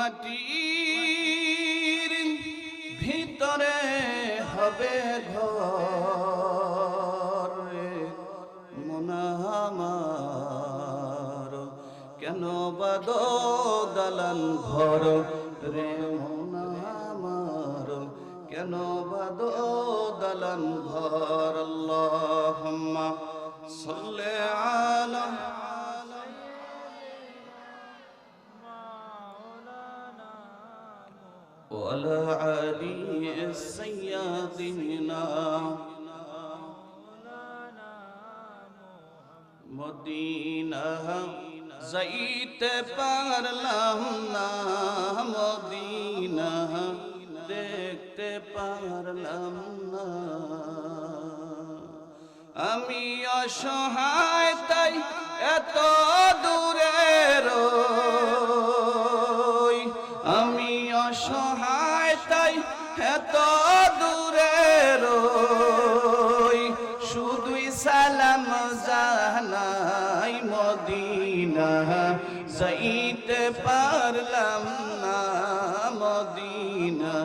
মাটির ভিতরে হবে ঘর রে মন আমার, কেন বাঁধো দালান ঘর রে মন আমার, কেন বাঁধো দালান ঘর। আল্লাহুম্মা সাল্লি আলা وعلى آل سيدنا মদিনা যাইতে পারলাম না, মদিনা দেখতে পারলাম না। আমি অসহায় তাই এত দূরে রই, আমি অসহায় তাই এত দূরে রই, শুধুই সালাম জানাই মদিনা যাইতে পারলাম না, মদিনা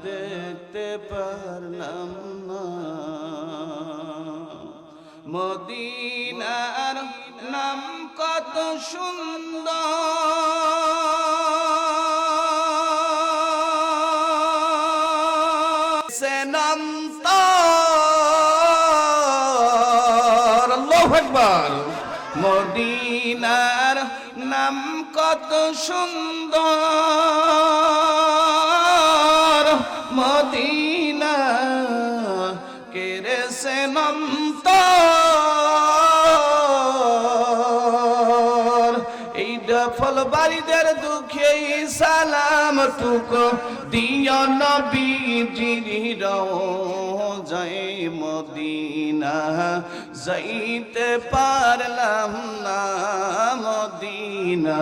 দেখতে পারলাম না। মদিনার নাম কত সুন্দর, সে নাম তো আল্লাহু আকবার। মদিনার নাম কত সুন্দর, মদিনা কেরে সে নাম তো এই ডফল বাড়িদের দুঃখে সালাম টুকু দিও নবীজির রওজায় মদিনা যাইতে পারলাম না, মদিনা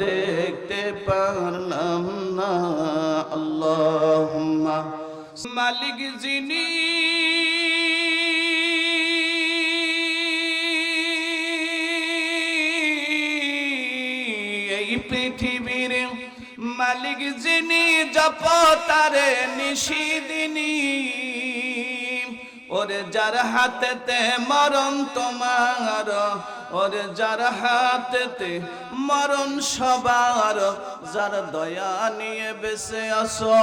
দেখতে পারলাম না। আল্লাহুম্মা মালিক যিনি এই পৃথিবীর মালিক যিনি, জপ তারে নিশিদিনী, ওরে যার হাতেতে মরণ তোমার, ওরে যার হাতেতে মরণ সবার, যার দয়া নিয়ে বেঁচে আসো,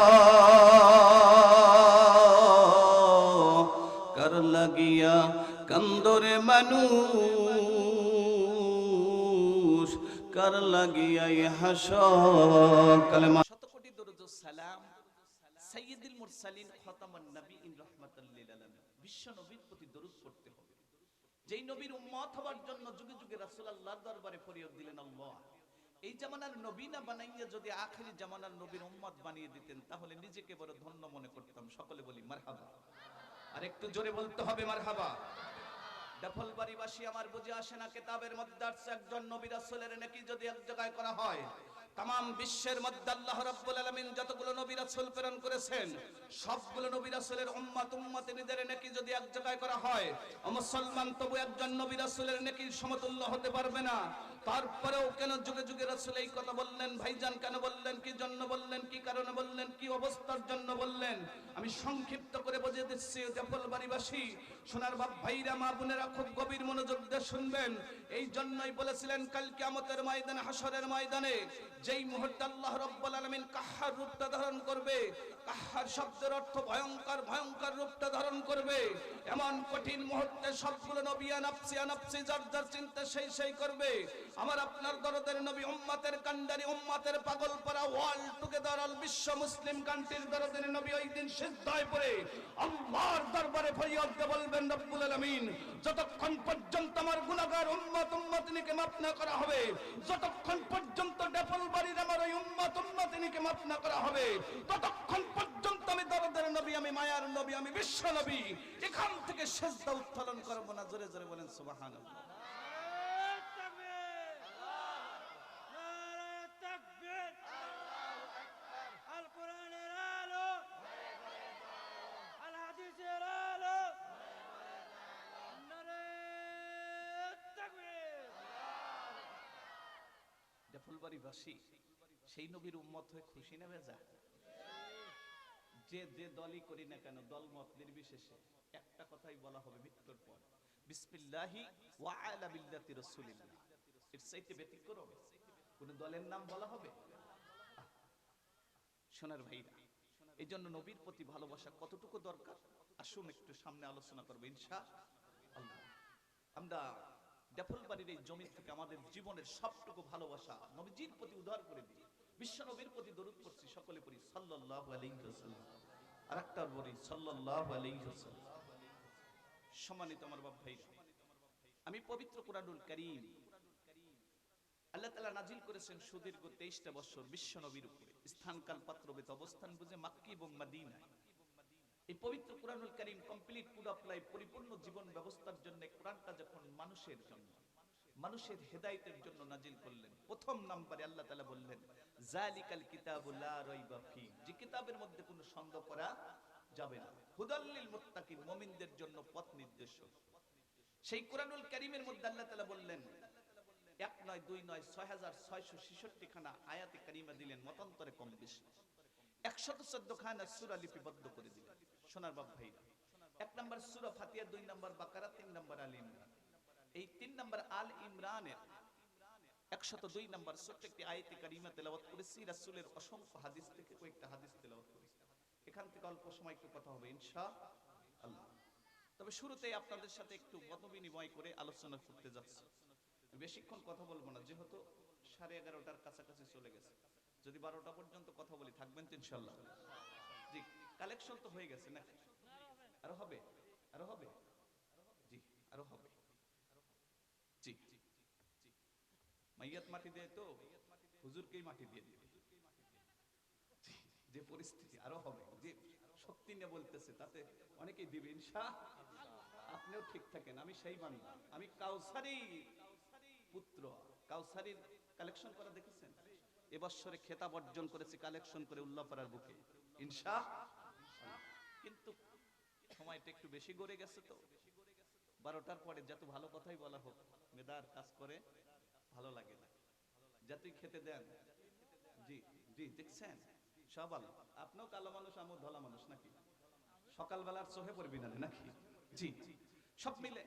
কার লাগিয়া কান্দরে মানুষ, কার লাগিয়া হাসো কালেমা। শত কোটি দরুদ সালাম সাইয়্যিদুল মুরসালিন খাতামুন নবিয়্যিন রাহমাতাল লিল আলামিন, বিশ্ব নবীর প্রতি দরুদ পড়তে হবে। যেই নবীর উম্মত হওয়ার জন্য যুগে যুগে রাসূলুল্লাহর দরবারে ফরিয়াদ দিলেন আল্লাহ, এই জামানার নবী না বানাইয়া যদি আখিরি জামানার নবীর উম্মত বানিয়ে দিতেন তাহলে নিজেকে বড় ধন্য মনে করতাম। সকলে বলি মারহাবা। আর একটু জোরে বলতে হবে মারহাবা। ডফলবাড়িবাসী আমার বুঝে আসে না, কিতাবের মধ্যে আছে একজন নবী রাসূলের নেকি যদি এক জায়গায় করা হয়, তাম বিশ্বের মধ্যে আল্লাহ রাব্বুল আলামিন যতগুলো নবী রাসূল প্রেরণ করেছেন সবগুলো নবী রাসূলের উম্মত উম্মতিনীদের নেকি যদি এক জায়গায় করা হয়, মুসলমান তবু একজন নবী রাসূলের নেকি সমতুল্য হতে পারবে না। তারপরেও কেন যুগে যুগে রাসূল এই কথা বললেন? ভাইজান কেন বললেন? কি জন্য বললেন? কি কারণে বললেন? কি অবস্থার জন্য বললেন? আমি সংক্ষিপ্ত করে বুঝিয়ে দিচ্ছি। ডফলবাড়িবাসী সোনার বাপ ভাইরা মা বোনেরা খুব গভীর মনোযোগ দিয়ে শুনবেন। এই জন্যই বলেছিলেন কাল কিয়ামতের ময়দানে, হাসরের ময়দানে যেই মুহূর্তে আল্লাহ রাব্বুল আলামিন কাহ্হার রূপটা ধারণ করবে, কাহ্হার শব্দের অর্থ ভয়ঙ্কর, ভয়ঙ্কর রূপটা ধারণ করবে, এমন কঠিন মুহূর্তে সবগুলো নবী নাফসি নাফসি যার যার চিন্তা সেই সেই করবে। আমার আপনার দরদের নবী উম্মতের কান্ডারি, উম্মতের পাগল পরা, ওয়ার্ল্ড টুগেদার অল বিশ্ব মুসলিম কান্ট্রির দরদের নবী ওই দিন সিজদায় পড়ে আল্লাহর দরবারে ফরিয়াদ দিয়ে বলবেন রব্বুল আলামিন, যতক্ষণ পর্যন্ত আমার গুনাহগার উম্মত উম্মতিনীকে মাফ না করা হবে, যতক্ষণ পর্যন্ত ডফলবাড়ির আমার ওই উম্মত উম্মতিনীকে মাফ না করা হবে, ততক্ষণ পর্যন্ত আমি দরদের নবী, আমি মায়ার নবী, আমি বিশ্ব নবী এখান থেকে সিজদা উত্তোলন করব না। জোরে জোরে বলেন সুবহানাল্লাহ। ডফলবাড়িবাসী সেই নবীর উম্মত হয়ে খুশি নেবে যা, যে যে দলই করি না কেন দল মত নির্বিশেষে একটা কথাই বলা হবে মৃত্যুর পর, বিসমিল্লাহি ওয়া আলা বিল্লাতি রাসূলিল্লাহ। এর চাইতে ব্যতিক্রম কোন দলের নাম বলা হবে? সোনার ভাইরা, এই জন্য নবীর প্রতি ভালোবাসা কতটুকু দরকার আসুন একটু সামনে আলোচনা করবো ইনশাআল্লাহ। আমরা ডেফলবাড়ির এই জমি থেকে আমাদের জীবনের সবটুকু ভালোবাসা নবীজির প্রতি উদ্ধার করে দিই, বিশ্ব নবীর প্রতি দরুদ পড়ছি, সকলে পড়ি সাল্লাল্লাহু আলাইহি ওয়াসাল্লাম। আরেকটা বলি সাল্লাল্লাহু আলাইহি ওয়াসাল্লাম। সম্মানিত আমার বাপ ভাই, আমি পবিত্র কুরআনুল কারীম আল্লাহ তাআলা নাজিল করেছেন সুদীর্ঘ 23টা বছর বিশ্ব নবীর উপরে, স্থানকাল পাত্রভেদ অবস্থান বুঝে মক্কা এবং মদিনায়। এই পবিত্র কুরআনুল কারীম কমপ্লিট পুরো অ্যাপ্লাই পরিপূর্ণ জীবন ব্যবস্থার জন্য কোরআনটা যখন মানুষের জন্য, মানুষের হেদায়েতের জন্য নাজিল করলেন, প্রথম নম্বরে আল্লাহ তাআলা বললেন যালিকাল কিতাবু লা রাইবা ফি, যে কিতাবের মধ্যে কোনো সন্দেহ করা যাবে না, হুদাল লিল মুত্তাকিন, মুমিনদের জন্য পথ নির্দেশক। সেই কুরআনুল কারীমের মধ্যে আল্লাহ তাআলা বললেন, এক নয় দুই নয় 6666 খানা আয়াতে কারিমা দিলেন, মতান্তরে কম বেশি 114 খানা সূরা লিপিবদ্ধ করে দিলেন। সোনার বাপ ভাইরা, এক নম্বর সূরা ফাতিহা, 2 নম্বর বাকারা, 3 নম্বর আল ইমরান। এই 3 নম্বর আল ইমরানের 102 নম্বর ছোট্ট একটি আয়াতে কারিমা তেলাওয়াত করেছি, রাসূলের অসংখ্য হাদিস থেকে কয়েকটা হাদিস তেলাওয়াত করেছি। এখান থেকে অল্প সময় একটু কথা হবে ইনশাআল্লাহ। তবে শুরুতেই আপনাদের সাথে একটু মত বিনিময় করে আলোচনা করতে যাচ্ছি। বেশিক্ষণ কথা বলবো না, যেহেতু 11:30টার কাছাকাছি চলে গেছে। যদি 12টা পর্যন্ত কথা বলি থাকবেন তো ইনশাআল্লাহ? জি, কালেকশন তো হয়ে গেছে না? আরো হবে, আরো হবে, জি আরো হবে, জি। মাইয়াত মাটি দেয় তো হুজুরকেই মাটি দিয়ে দিবে, যে পরিস্থিতি আরো হবে, যে শক্তি নিয়ে বলতেছে তাতে অনেকেই দিবে ইনশাআল্লাহ। আপনিও ঠিক থাকেন, আমি সেই বান্দা, আমি কাউসারি পুত্র। কাউসারির কালেকশন করা দেখেছেন? এবছরে খেতাব অর্জন করেছি কালেকশন করে উল্লাপাড়ার বুকে ইনশাআল্লাহ। কিন্তু সময়টা একটু বেশি গড়ে গেছে তো 12টার পরে যত ভালো কথাই বলা হোক মেদার কাজ করে ভালো লাগে না, যতই খেতে দেন। জি জি, দেখছেন সব আলো, আপনিও কালো মানুষ আমিও ধলা মানুষ নাকি? সকালবেলার চোখে পড়বি না নাকি? জি, সব মিলে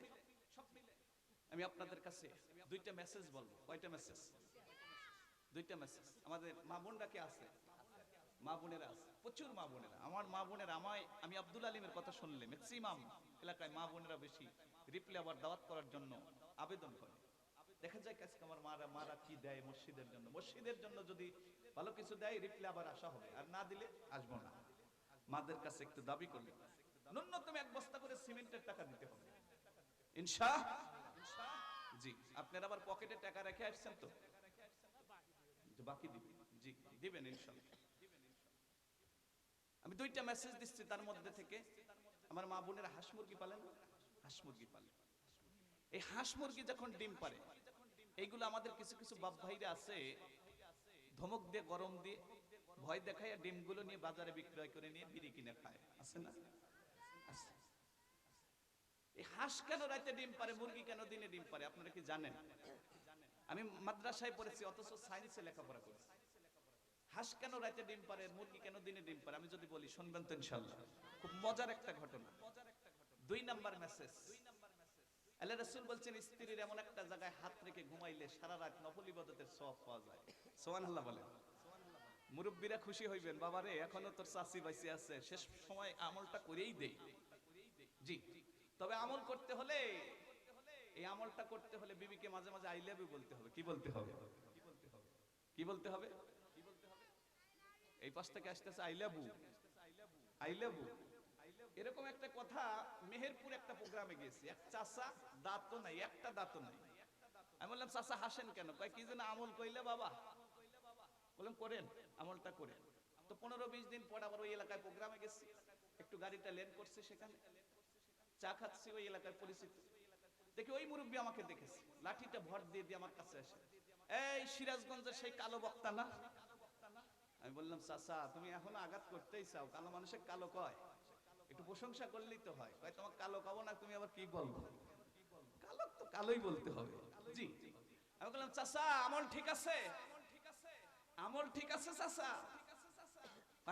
আমি আপনাদের কাছে দুইটা মেসেজ বলবো। কয়টা মেসেজ? দুইটা মেসেজ। আমাদের মা বোনরা কে আছে? মা বোনেরা আছে, প্রচুর মা বোনেরা। আমার মা বোনেরা আমি আব্দুল আলিমের কথা শুনলে ম্যাক্সিমাম এলাকায় মা বোনেরা বেশি রিপ্লে আবার দাওয়াত করার জন্য আবেদন করে। দেখা যায় কাছে আমার মারা কি দেয় মসজিদের জন্য, মসজিদের জন্য যদি ভালো কিছু দেয় রিপ্লে আবার আসা হবে, আর না দিলে আসবো না। মাদের কাছে একটু দাবি করলে ন্যূনতম 1 বস্তা করে সিমেন্টের টাকা দিতে হবে ইনশাআল্লাহ। জি, আপনারা আবার পকেটে টাকা রেখে আসছেন তো বাকি দিবেন? জি দিবেন ইনশাআল্লাহ। আমি দুইটা মেসেজ দিচ্ছি, তার মধ্যে থেকে আমার মা বোনেরা হাঁস মুরগি পালেন, হাঁস মুরগি পালেন। এই হাঁস মুরগি যখন ডিম পারে, এইগুলো আমাদের কিছু কিছু বাপ ভাইরা আছে ধমক দিয়ে গরম দিয়ে ভয় দেখায় ডিমগুলো নিয়ে বাজারে বিক্রয় করে নিয়ে বিড়ি কিনে খায়, আছে না? আছে। এই হাঁস কেন রাতে ডিম পারে, মুরগি কেন দিনে ডিম পারে, আপনারা কি জানেন? আমি মাদ্রাসায় পড়েছি, অথচ সায়েন্সে লেখাপড়া করেছি। হাঁস কেন রাতে ডিম পারে, মুরগি কেন দিনে ডিম পারে, আমি যদি বলি শুনবেন তো ইনশাআল্লাহ। খুব মজার একটা ঘটনা। 2 নাম্বার মেসেজ, আল্লাহ রাসূল বলছেন স্ত্রীর এমন একটা জায়গায় হাত রেখে ঘুমাইলে সারা রাত নফল ইবাদতের সওয়াব পাওয়া যায়। সুবহানাল্লাহ বলেন। মুরব্বিরা খুশি হইবেন, বাবারে এখনো তোর চাচি বাইসে আছে, শেষ সময় আমলটা করেই দেই। জি, তবে আমল করতে হলে, এই আমলটা করতে হলে বিবিকে মাঝে মাঝে আই লাভ ইউ বলতে হবে। কি বলতে হবে? কি বলতে হবে? এই পাশ থেকে আসতেছে I love you, I love you. এরকম একটা কথা মেহেরপুর একটা প্রোগ্রামে গেছি, এক চাচা দাঁত নাই, একটা দাঁত নাই। আমি বললাম চাচা হাসেন কেন? কয় কি যেন আমল কইলে বাবা। বললাম করেন, আমলটা করেন। তো 15-20 দিন পর আবার ওই এলাকায় প্রোগ্রামে গেছি, একটু গাড়িটা লেন করছি, সেখানে চা খাচ্ছি, ওই এলাকায় পরিচিত। দেখি ওই মুরব্বী আমাকে দেখেছে, লাঠিটা ভর দিয়ে দিয়ে আমার কাছে আসে, এই সিরাজগঞ্জের সেই কালো বক্তা না? আমি বললাম চাচা তুমি এখনো আঘাত করতেই চাও, কালো মানুষের কালো কয়, একটু প্রশংসা করলেই তো হয়। কয় তোমার কালো কব না, তুমি আবার কি বলবো? কালো তো কালোই বলতে হবে। জি, আমি বললাম চাচা আমল ঠিক আছে? আমল ঠিক আছে চাচা?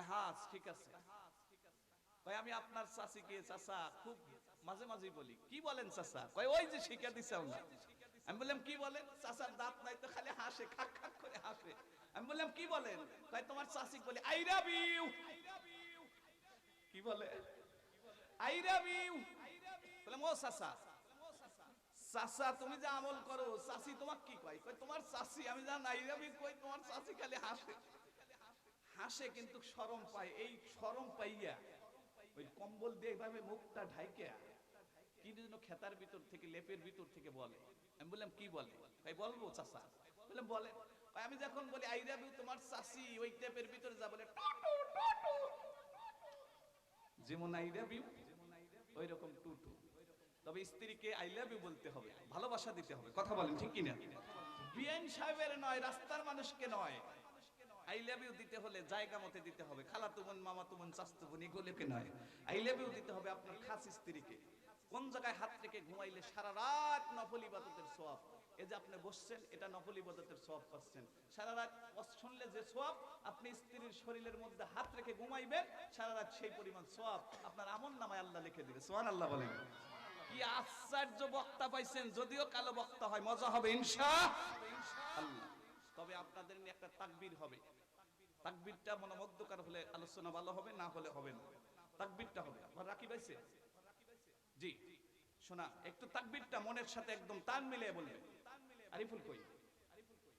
হ্যাঁ ঠিক আছে। কয় আমি আপনার চাচিকে চাচা খুব মাঝে মাঝে বলি। কি বলেন চাচা? কয় ওই যে শিক্ষা দিছে না। আমি বললাম কি বলেন? চাচার দাঁত নাই তো খালি হাসে, খাক খাক করে হাসে। আমি বললাম কি বলেন? কয় তোমার চাচি বলে আই লাভ ইউ। কি বলে? I love you. বললাম ও চাচা, চাচা তুমি যে আমল করো চাচি তোমাক কি কয়? কয় তোমার চাচি আমি যা আই লাভ ইউ কই তোমার চাচি খালি হাসে। হাসে কিন্তু শরম পায়। এই শরম পাইয়া ওই কম্বল দিয়ে এইভাবে মুখটা ঢাইকা কি যেন খেতার ভিতর থেকে লেপের ভিতর থেকে বলে। আমি বললাম কি বলে? ভাই বলবো চাচা? বললাম বলেন। আমি যখন বলি আই লাভ ইউ তোমার চাচি ওই টেপের ভিতরে যা বলে টুটু টুটু, যেমন আই লাভ ইউ ওই রকম টুটু। তবে স্ত্রীকে আই লাভ ইউ বলতে হবে, ভালোবাসা দিতে হবে। কথা বলেন ঠিক কিনা? বিআইন সাহেবের নয়, রাস্তার মানুষকে নয়। আই লাভ ইউ দিতে হলে জায়গা মতে দিতে হবে। খালাতো বোন, মামাতো বোন, চাচাতো বোন এগুলোকে নয়। আই লাভ ইউ দিতে হবে আপনার খাস স্ত্রীকে। কোন জায়গায় হাত রেখে ঘুমাইলে সারা রাত নফল ইবাদতের সওয়াব। এই যে আপনি বসছেন এটা নফল ইবাদতের সওয়াব পাচ্ছেন। সারা রাত শুনলে যে সওয়াব, আপনি স্ত্রীর শরীরের মধ্যে হাত রেখে ঘুমাইবেন সারা রাত সেই পরিমাণ সওয়াব আপনার আমলনামায় আল্লাহ লিখে দিবে। সুবহানাল্লাহ বলেন। কি আশ্চর্য বক্তা পাইছেন, যদিও কালো বক্তা হয় মজা হবে ইনশাআল্লাহ। তবে আপনাদের নিয়ে একটা তাকবীর হবে। তাকবীরটা মনোমুগ্ধকর হলে আলোচনা ভালো হবে, না হলে হবে না। তাকবীরটা হবে। আবার রাকিব আইছে? জি শোনা, একটু তাকবীরটা মনের সাথে একদম তাল মিলিয়ে বলবেন। আরিফুল কই?